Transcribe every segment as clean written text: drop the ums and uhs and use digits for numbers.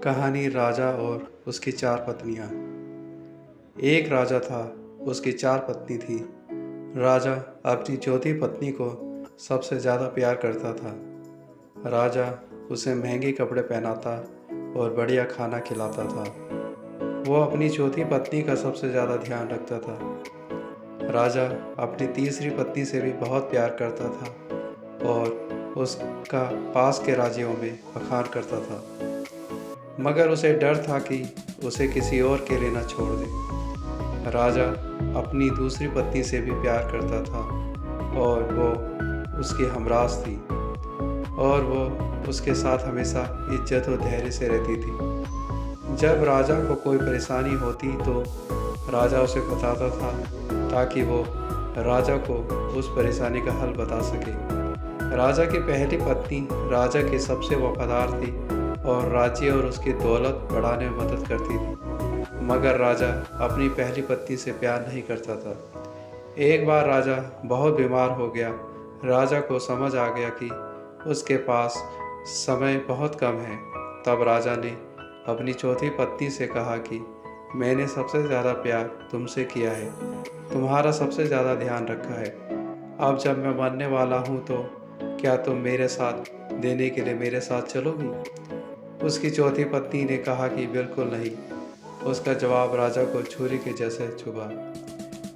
कहानी राजा और उसकी 4 पत्नियाँ। एक राजा था, उसकी 4 पत्नी थी। राजा अपनी चौथी पत्नी को सबसे ज़्यादा प्यार करता था। राजा उसे महंगे कपड़े पहनाता और बढ़िया खाना खिलाता था। वो अपनी चौथी पत्नी का सबसे ज़्यादा ध्यान रखता था। राजा अपनी तीसरी पत्नी से भी बहुत प्यार करता था और उसका पास के राज्यों में बखान करता था, मगर उसे डर था कि उसे किसी और के लिए न छोड़ दे। राजा अपनी दूसरी पत्नी से भी प्यार करता था और वो उसकी हमराज थी और वो उसके साथ हमेशा इज्जत और धैर्य से रहती थी। जब राजा को कोई परेशानी होती तो राजा उसे बताता था ताकि वो राजा को उस परेशानी का हल बता सके। राजा की पहली पत्नी राजा की सबसे वफादार थी और राज्य और उसकी दौलत बढ़ाने में मदद करती थी, मगर राजा अपनी पहली पत्नी से प्यार नहीं करता था। एक बार राजा बहुत बीमार हो गया। राजा को समझ आ गया कि उसके पास समय बहुत कम है। तब राजा ने अपनी चौथी पत्नी से कहा कि मैंने सबसे ज़्यादा प्यार तुमसे किया है, तुम्हारा सबसे ज़्यादा ध्यान रखा है। अब जब मैं मरने वाला हूँ तो क्या तुम मेरे साथ देने के लिए मेरे साथ चलोगी? उसकी चौथी पत्नी ने कहा कि बिल्कुल नहीं। उसका जवाब राजा को छुरी के जैसे चुभा।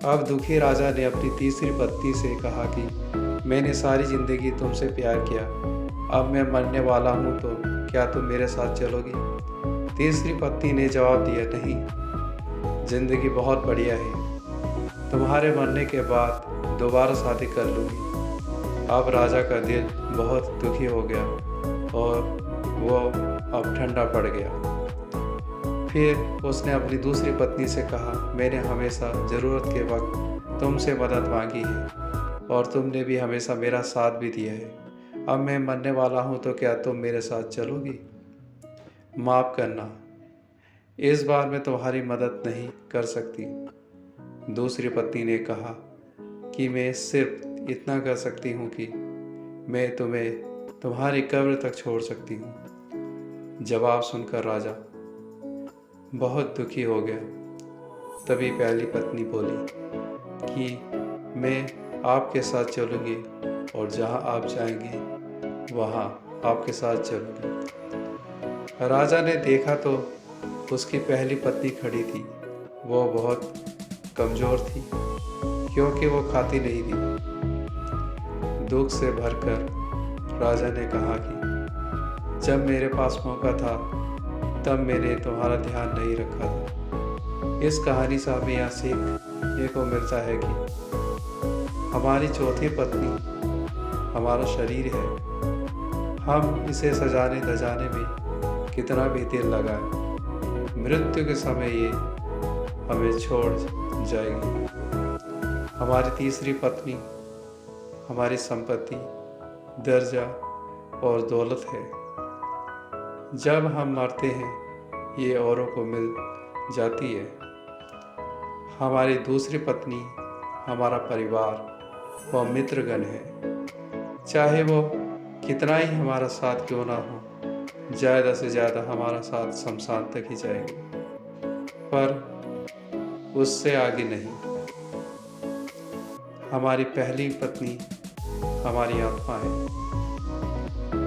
अब दुखी राजा ने अपनी तीसरी पत्नी से कहा कि मैंने सारी ज़िंदगी तुमसे प्यार किया, अब मैं मरने वाला हूँ तो क्या तुम मेरे साथ चलोगी? तीसरी पत्नी ने जवाब दिया, नहीं, ज़िंदगी बहुत बढ़िया है, तुम्हारे मरने के बाद दोबारा शादी कर लूँगी। अब राजा का दिल बहुत दुखी हो गया और वो अब ठंडा पड़ गया। फिर उसने अपनी दूसरी पत्नी से कहा, मैंने हमेशा ज़रूरत के वक्त तुमसे मदद मांगी है और तुमने भी हमेशा मेरा साथ भी दिया है। अब मैं मरने वाला हूँ तो क्या तुम मेरे साथ चलोगी? माफ़ करना, इस बार मैं तुम्हारी मदद नहीं कर सकती। दूसरी पत्नी ने कहा कि मैं सिर्फ इतना कर सकती हूँ कि मैं तुम्हें तुम्हारी कब्र तक छोड़ सकती हूँ। जवाब सुनकर राजा बहुत दुखी हो गया। तभी पहली पत्नी बोली कि मैं आपके साथ चलूँगी और जहाँ आप जाएंगे वहाँ आपके साथ चलूँगी। राजा ने देखा तो उसकी पहली पत्नी खड़ी थी। वो बहुत कमज़ोर थी क्योंकि वो खाती नहीं थी। दुख से भरकर राजा ने कहा कि जब मेरे पास मौका था तब मैंने तुम्हारा ध्यान नहीं रखा था। इस कहानी से हमें यह सीखने को मिलता है कि हमारी चौथी पत्नी हमारा शरीर है, हम इसे सजाने धजाने में कितना भी दिल लगाए, मृत्यु के समय ये हमें छोड़ जाएगी। हमारी तीसरी पत्नी हमारी संपत्ति, दर्जा और दौलत है। जब हम मरते हैं ये औरों को मिल जाती है। हमारी दूसरी पत्नी हमारा परिवार और मित्रगण है। चाहे वो कितना ही हमारा साथ क्यों ना हो, ज़्यादा से ज़्यादा हमारा साथ शमशान तक ही जाएगी, पर उससे आगे नहीं। हमारी पहली पत्नी हमारी आत्मा है,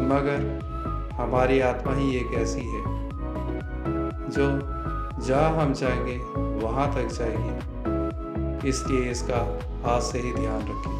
मगर हमारी आत्मा ही एक ऐसी है जो जहाँ हम जाएंगे वहाँ तक जाएगी। इसलिए इसका आज से ही ध्यान रखें।